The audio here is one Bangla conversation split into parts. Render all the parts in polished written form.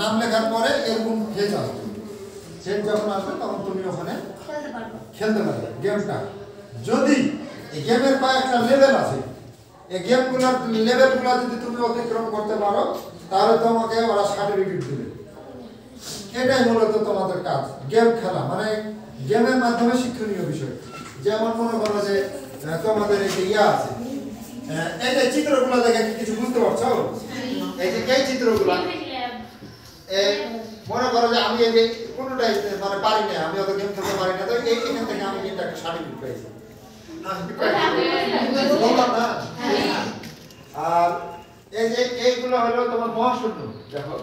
নাম লেখার পরে এরকম ফেজ আসবে, ফেজ যখন আসবে তখন তুমি ওখানে খেলতে পারবে গেমটা। যদি এই গেমের কয়েকটা লেভেল আছে, এই গেমগুলোর লেভেলগুলো যদি তুমি অতিক্রম করতে পারো তাহলে তোমাকে ওরা সার্টিফিকেট দেবে। এটাই মূলত তোমাদের কাজ, গেম খেলা মানে গেমের মাধ্যমে শিক্ষণীয় বিষয়। যেমন মনে করো যে তোমাদের এই যে ইয়া আছে, এই যে চিত্রগুলো দেখে কিছু বুঝতে পারছো? এই যে এই চিত্রগুলো মনে করো যে আমি এই যে কোনোটাই মানে পারি না, আমি অত গেম খেলতে পারি না, তো এইখান থেকে আমি কিন্তু একটা সার্টিফিকেট পেয়েছি। আর এই যে এইগুলো হলো তোমার মহাশূন্য। দেখো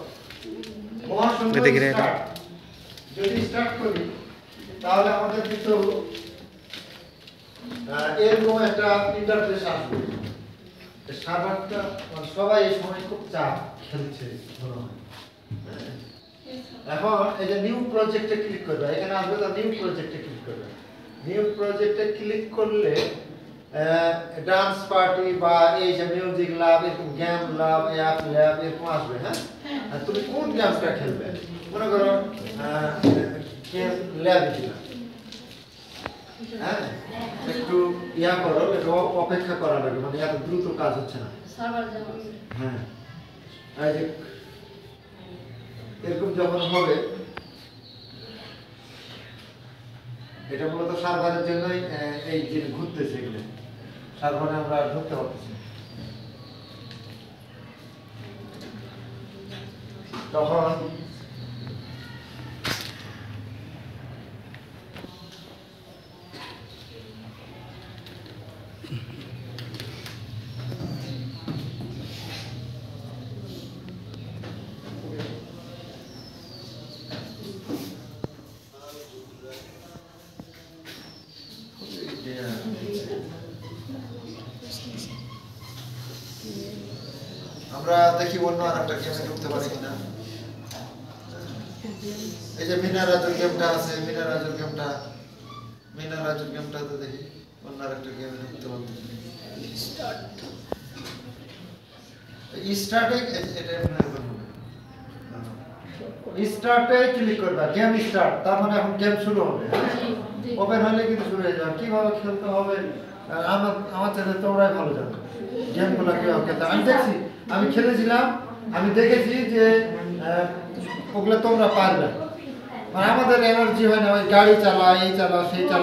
মহাশূন্য যদি স্টার্ট করি তাহলে আমাদের কিন্তু এরকম একটা ইন্টারফেস আসবে। সার্ভারটা সবাই এই সময় খুব চাপ খেলছে মনে হয়। এখন এই যে নিউ প্রজেক্টে ক্লিক করবে, এখানে আসবে তো নিউ প্রজেক্টে ক্লিক করবে। নিউ প্রজেক্টে ক্লিক করলে ডান্স পার্টি বা এই যে মিউজিক ল্যাব, এরকম গেম ল্যাব, অ্যাপ ল্যাব এরকম আসবে। হ্যাঁ, তুমি কোন গেমটা খেলবে মনে করো গেম ল্যাব দিলাম। হ্যাঁ, একটু ইয়া করো, একটু অপেক্ষা করা লাগবে, মানে এত দ্রুত কাজ হচ্ছে না। হ্যাঁ, এই যে এরকম যখন হবে, এটা মূলত সার্ভারের জন্যই এই যে ঘুরতেছে, এগুলো সার্ভারে আমরা ঢুকতে পারতেছি। তখন আমরা দেখি অন্য আরেকটা গেমে ঢুকতে পারি কিনা। এই যে মিনারাজুর গেমটা আছে, মিনারাজুর গেমটা তো দেখি অন্য আরেকটা গেমে ঢুকতে পারি। স্টার্টে এটা স্টার্টে ক্লিক করবা, গেম স্টার্ট, তার মানে এখন গেম শুরু হবে। ওপেন হলে কিন্তু শুরু হয়ে যাবে। কিভাবে খেলতে হবে আমার চ্যানেলে তোমরাই ভালো জানো গেমগুলো কিভাবে খেলতে। আমি দেখছি, আমি খেলেছিলাম, আমি দেখেছি যে ওগুলো তোমরা পারবে। মানে আমাদের এনার্জি হয় না, ওই গাড়ি চালা, এই চালা, সেই চালা।